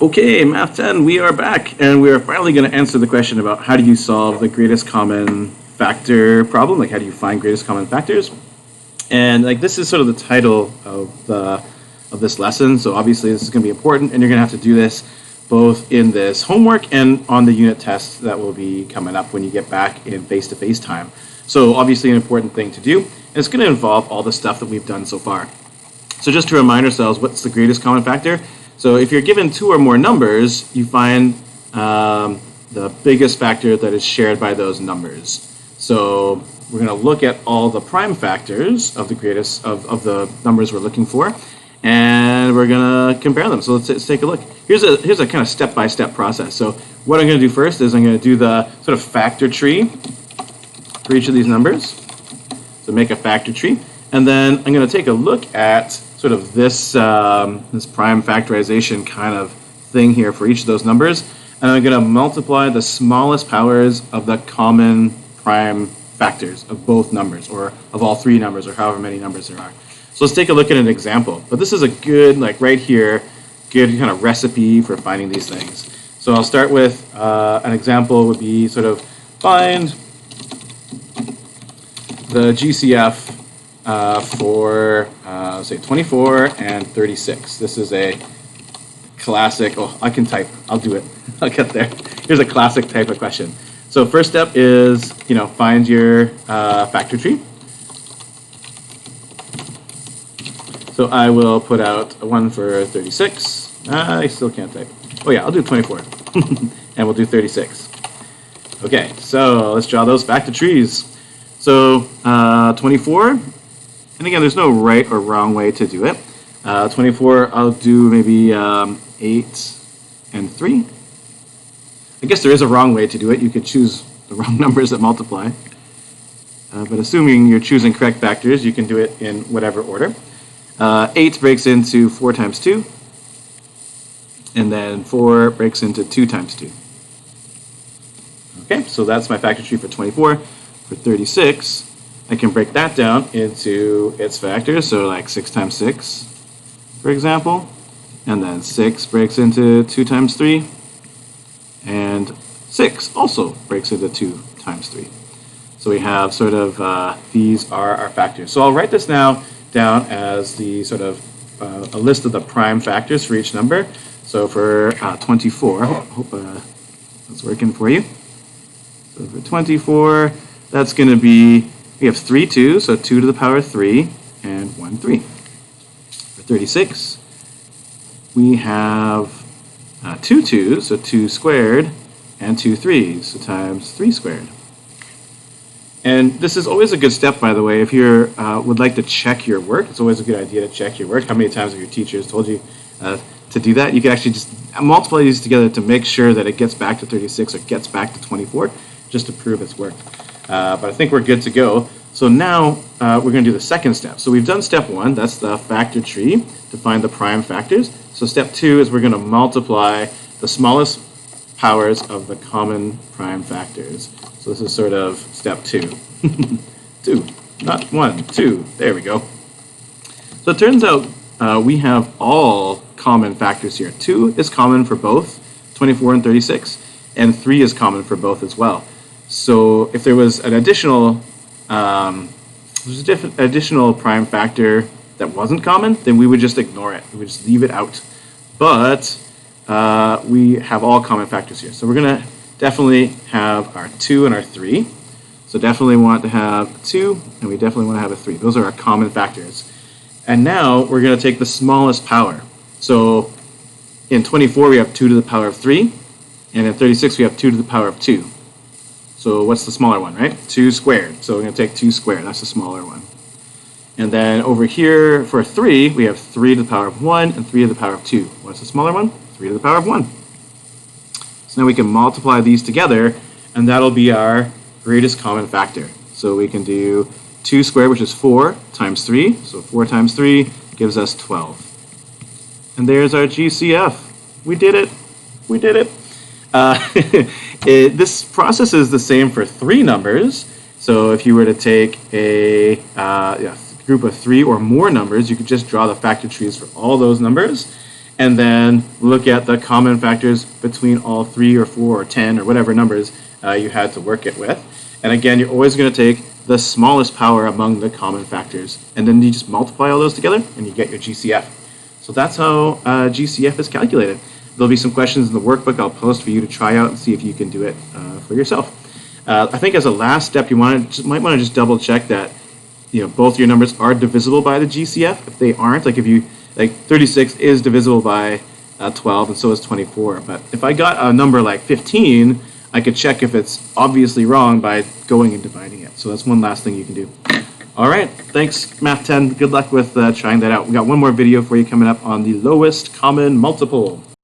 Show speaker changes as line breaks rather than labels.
Okay, Math 10, we are back, and we are finally going to answer the question about how do you solve the greatest common factor problem, like how do you find greatest common factors. And like this is sort of the title of this lesson, so obviously this is going to be important, and you're going to have to do this both in this homework and on the unit test that will be coming up when you get back in face-to-face time. So obviously an important thing to do, and it's going to involve all the stuff that we've done so far. So just to remind ourselves, what's the greatest common factor? So if you're given two or more numbers, you find the biggest factor that is shared by those numbers. So we're going to look at all the prime factors of the greatest of the numbers we're looking for, and we're going to compare them. So let's take a look. Here's a kind of step-by-step process. So what I'm going to do first is I'm going to do the sort of factor tree for each of these numbers. So make a factor tree, and then I'm going to take a look at sort of this this prime factorization kind of thing here for each of those numbers, and I'm going to multiply the smallest powers of the common prime factors of both numbers, or of all three numbers, or however many numbers there are. So let's take a look at an example. But this is a good, like right here, good kind of recipe for finding these things. So I'll start with an example would be sort of find the GCF for say 24 and 36. This is a classic, oh, I can type, I'll do it, I'll get there. Here's a classic type of question. So first step is, find your factor tree. So I will put out one for 36. I still can't type. Oh yeah, I'll do 24. And we'll do 36. Okay, so let's draw those factor trees. So 24, and again, there's no right or wrong way to do it. 24, I'll do maybe 8 and 3. I guess there is a wrong way to do it. You could choose the wrong numbers that multiply. But assuming you're choosing correct factors, you can do it in whatever order. 8 breaks into 4 times 2. And then 4 breaks into 2 times 2. Okay, so that's my factor tree for 24. For 36, I can break that down into its factors, so like 6 times 6, for example. And then 6 breaks into 2 times 3. And 6 also breaks into 2 times 3. So we have sort of, these are our factors. So I'll write this now down as the sort of a list of the prime factors for each number. So for 24, hope that's working for you. So for 24, that's going to be, we have 3 2s, so 2 to the power 3 and 1 3. For 36, we have 2 2s, so 2 squared, and 2 3s, so times 3 squared. And this is always a good step, by the way, if you would like to check your work. It's always a good idea to check your work. How many times have your teachers told you to do that? You can actually just multiply these together to make sure that it gets back to 36 or gets back to 24, just to prove it's worked. But I think we're good to go. So now we're going to do the second step. So we've done step 1, that's the factor tree, to find the prime factors. So step 2 is we're going to multiply the smallest powers of the common prime factors. So this is sort of step 2. 2, not 1, 2. There we go. So it turns out we have all common factors here. 2 is common for both 24 and 36, and 3 is common for both as well. So if there was an additional additional prime factor that wasn't common, then we would just ignore it. We would just leave it out. But we have all common factors here. So we're going to definitely have our 2 and our 3. So definitely want to have 2, and we definitely want to have a 3. Those are our common factors. And now we're going to take the smallest power. So in 24, we have 2 to the power of 3, and in 36, we have 2 to the power of 2. So what's the smaller one, right? 2 squared. So we're going to take 2 squared. That's the smaller one. And then over here for 3, we have 3 to the power of 1 and 3 to the power of 2. What's the smaller one? 3 to the power of 1. So now we can multiply these together, and that'll be our greatest common factor. So we can do 2 squared, which is 4, times 3. So 4 times 3 gives us 12. And there's our GCF. We did it. We did it. This process is the same for 3 numbers. So if you were to take a group of 3 or more numbers, you could just draw the factor trees for all those numbers. and then look at the common factors between all 3 or 4 or 10 or whatever numbers you had to work it with. And again, you're always going to take the smallest power among the common factors, and then you just multiply all those together and you get your GCF. So that's how GCF is calculated. There'll be some questions in the workbook I'll post for you to try out and see if you can do it for yourself. I think as a last step, you might want to just double check that both your numbers are divisible by the GCF. If they aren't, like 36 is divisible by 12, and so is 24. But if I got a number like 15, I could check if it's obviously wrong by going and dividing it. So that's one last thing you can do. All right, thanks, Math 10. Good luck with trying that out. We got one more video for you coming up on the lowest common multiple.